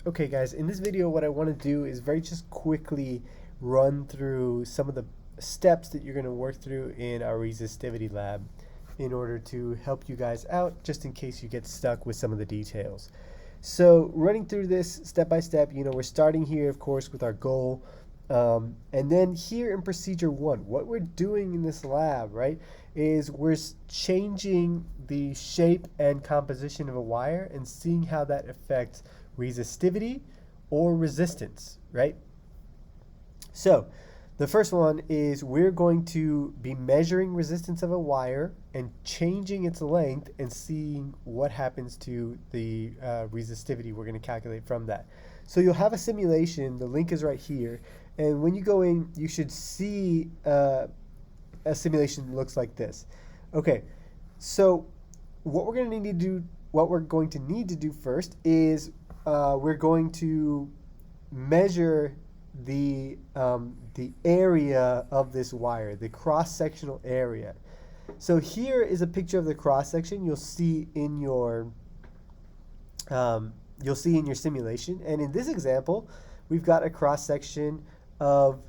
Okay guys, in this video what I want to do is very just quickly run through some of the steps that you're going to work through in our resistivity lab in order to help you guys out just in case you get stuck with some of the details. So running through this step by step, we're starting here of course with our goal, and then here in procedure 1, what we're doing in this lab, right, is we're changing the shape and composition of a wire and seeing how that affects resistivity or resistance, right? So the first one is we're going to be measuring resistance of a wire and changing its length and seeing what happens to the resistivity we're going to calculate from that. So you'll have a simulation, the link is right here, and when you go in you should see a simulation looks like this. Okay, so what we're going to need to do first is we're going to measure the area of this wire, the cross-sectional area. So here is a picture of the cross-section you'll see in your simulation. And in this example, we've got a cross-section of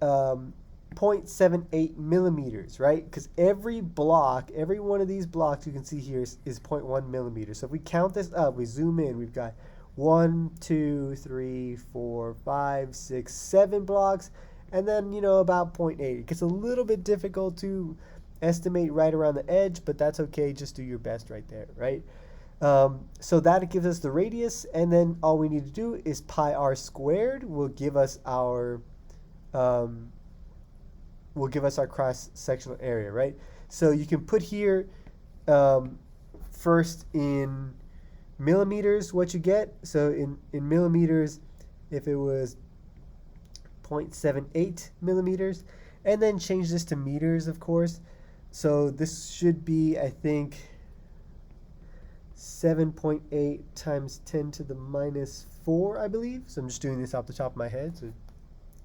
0.78 millimeters, right? Because every one of these blocks you can see here is 0.1 millimeters. So if we count this up, we zoom in, we've got 1, 2, 3, 4, 5, 6, 7 blocks, and then about 0.8. It gets a little bit difficult to estimate right around the edge, but that's okay. Just do your best right there, right? So that gives us the radius, and then all we need to do is pi r squared will give us our cross-sectional area, right? So you can put here first in millimeters what you get. So in millimeters, if it was 0.78 millimeters, and then change this to meters, of course. So this should be, I think, 7.8 times 10 to the minus 4, I believe. So I'm just doing this off the top of my head, so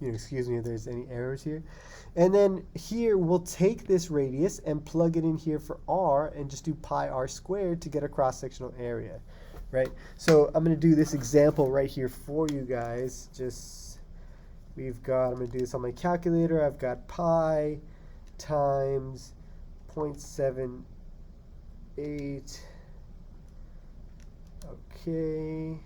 excuse me if there's any errors here. And then here we'll take this radius and plug it in here for r and just do pi r squared to get a cross-sectional area, right? So I'm going to do this example right here for you guys. I'm going to do this on my calculator. I've got pi times 0.78. Okay.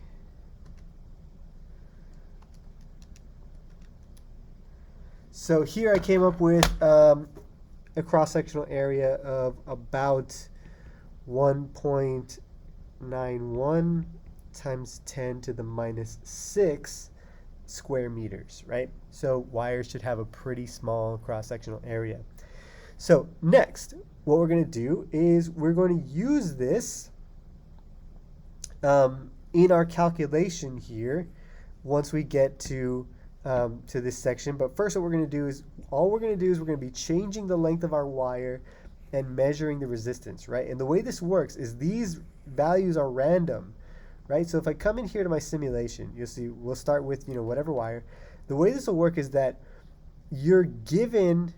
So here I came up with a cross-sectional area of about 1.91 times 10 to the minus 6 square meters, right? So wires should have a pretty small cross-sectional area. So next, what we're going to do is we're going to use this in our calculation here once we get to this section. But first what we're going to do is we're going to be changing the length of our wire and measuring the resistance, right? And the way this works is these values are random, right? So if I come in here to my simulation, you'll see we'll start with whatever wire. The way this will work is that you're given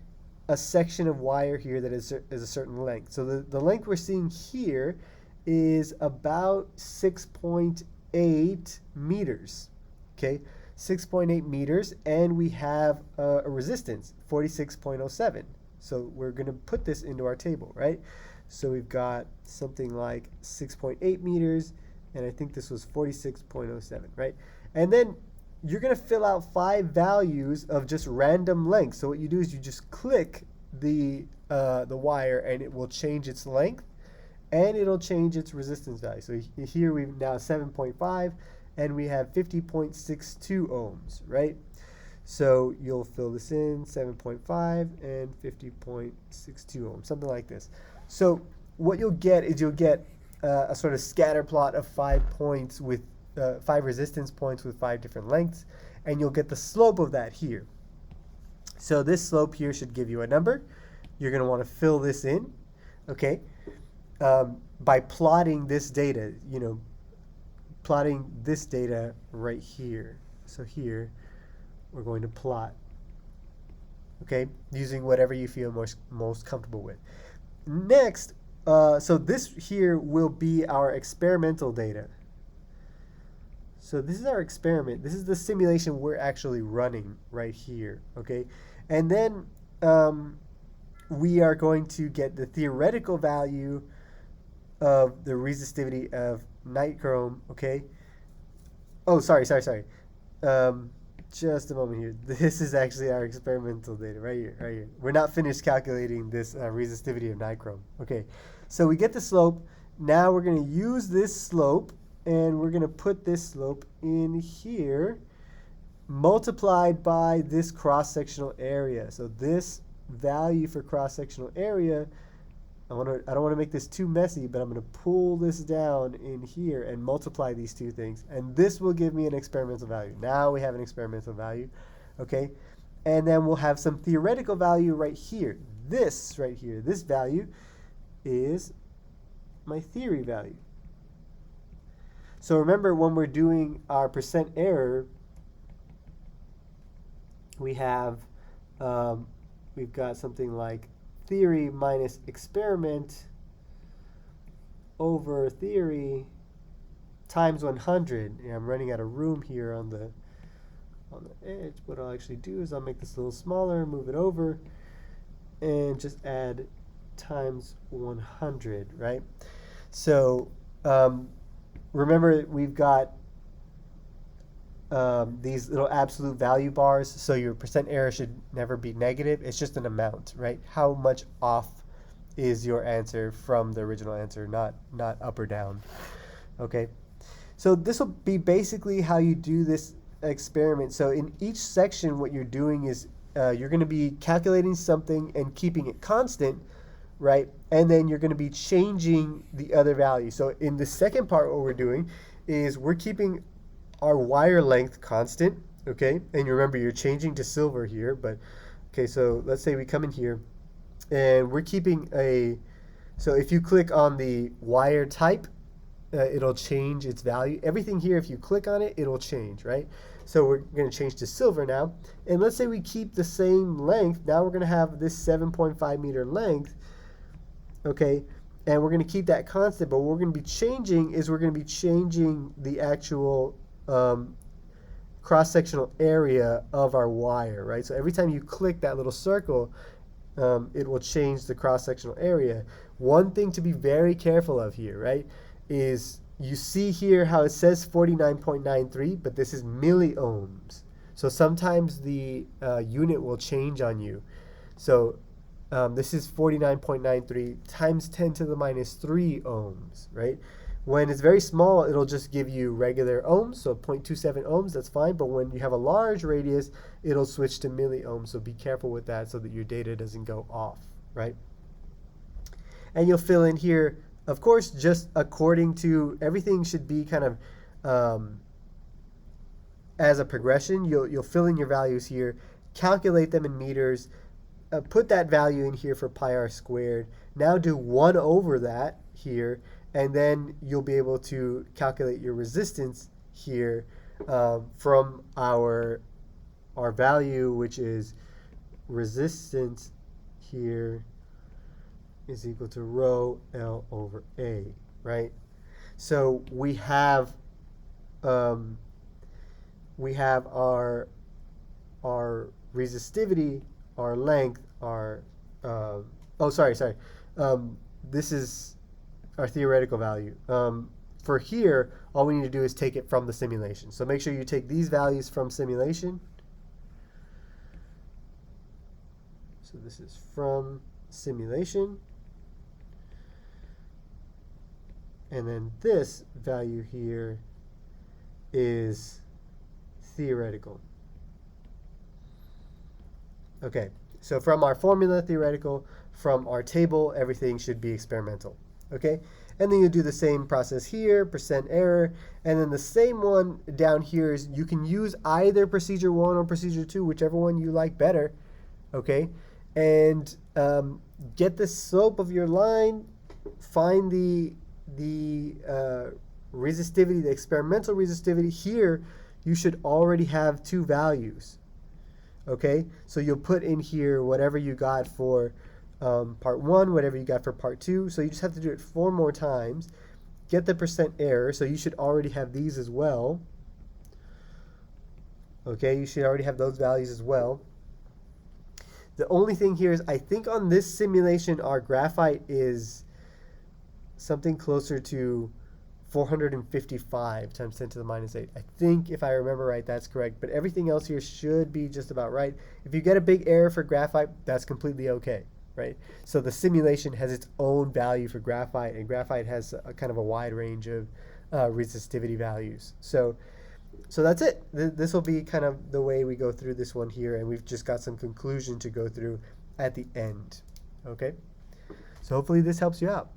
a section of wire here that is a certain length. So the length we're seeing here is about 6.8 meters, okay? 6.8 meters, and we have a resistance, 46.07. So we're going to put this into our table, right? So we've got something like 6.8 meters, and I think this was 46.07, right? And then you're going to fill out 5 values of just random length. So what you do is you just click the wire, and it will change its length, and it'll change its resistance value. So here we've now 7.5, and we have 50.62 ohms, right? So you'll fill this in, 7.5 and 50.62 ohms, something like this. So what you'll get is a sort of scatter plot of 5 points with 5 resistance points with 5 different lengths, and you'll get the slope of that here. So this slope here should give you a number. You're going to want to fill this in, okay, by plotting this data, plotting this data right here. So here we're going to plot, okay, using whatever you feel most comfortable with. Next, so this here will be our experimental data. So this is our experiment. This is the simulation we're actually running right here, okay? And then we are going to get the theoretical value of the resistivity of nichrome, okay? Oh, sorry. Just a moment here. This is actually our experimental data right here. We're not finished calculating this resistivity of nichrome. Okay, so we get the slope. Now we're going to use this slope, and we're going to put this slope in here, multiplied by this cross-sectional area. So this value for cross-sectional area, I don't want to make this too messy, but I'm going to pull this down in here and multiply these two things. And this will give me an experimental value. Now we have an experimental value, okay? And then we'll have some theoretical value right here. This right here, this value is my theory value. So remember, when we're doing our percent error, we have, we've got something like theory minus experiment over theory times 100. Yeah, I'm running out of room here on the edge. What I'll actually do is I'll make this a little smaller, move it over, and just add times 100, right? So remember, we've got these little absolute value bars, so your percent error should never be negative. It's just an amount, right? How much off is your answer from the original answer, not up or down. Okay, so this will be basically how you do this experiment. So in each section, what you're doing is you're going to be calculating something and keeping it constant, right? And then you're going to be changing the other value. So in the second part, what we're doing is we're keeping our wire length constant, okay? And you remember, you're changing to silver here, but okay, so let's say we come in here and we're keeping so if you click on the wire type, it'll change its value. Everything here, if you click on it, it'll change, right? So we're going to change to silver now. And let's say we keep the same length. Now we're going to have this 7.5 meter length, okay? And we're going to keep that constant, but what we're going to be changing is we're going to be changing the actual cross-sectional area of our wire, right? So every time you click that little circle, it will change the cross-sectional area. One thing to be very careful of here, right, is you see here how it says 49.93, but this is milliohms. So sometimes the unit will change on you. So this is 49.93 times 10 to the minus 3 ohms, right? When it's very small, it'll just give you regular ohms, so 0.27 ohms, that's fine. But when you have a large radius, it'll switch to milliohms, so be careful with that so that your data doesn't go off, right? And you'll fill in here, of course, just according to, everything should be kind of as a progression. You'll fill in your values here, calculate them in meters, put that value in here for pi r squared. Now do 1 over that here, and then you'll be able to calculate your resistance here from our value, which is resistance here is equal to rho L over A, right? So we have our resistivity, our length, our this is our theoretical value. For here, all we need to do is take it from the simulation. So make sure you take these values from simulation. So this is from simulation. And then this value here is theoretical. Okay, so from our formula, theoretical, from our table, everything should be experimental. Okay, and then you do the same process here, percent error, and then the same one down here is you can use either procedure 1 or procedure 2, whichever one you like better, okay, and get the slope of your line, find the resistivity, the experimental resistivity. Here you should already have 2 values, okay, so you'll put in here whatever you got for part 1, whatever you got for part 2. So you just have to do it 4 more times. Get the percent error. So you should already have these as well. Okay, you should already have those values as well. The only thing here is I think on this simulation our graphite is something closer to 455 times 10 to the minus 8. I think if I remember right, that's correct. But everything else here should be just about right. If you get a big error for graphite, that's completely okay, right? So the simulation has its own value for graphite, and graphite has a kind of a wide range of resistivity values. So that's it. This will be kind of the way we go through this one here, and we've just got some conclusion to go through at the end. Okay? So hopefully this helps you out.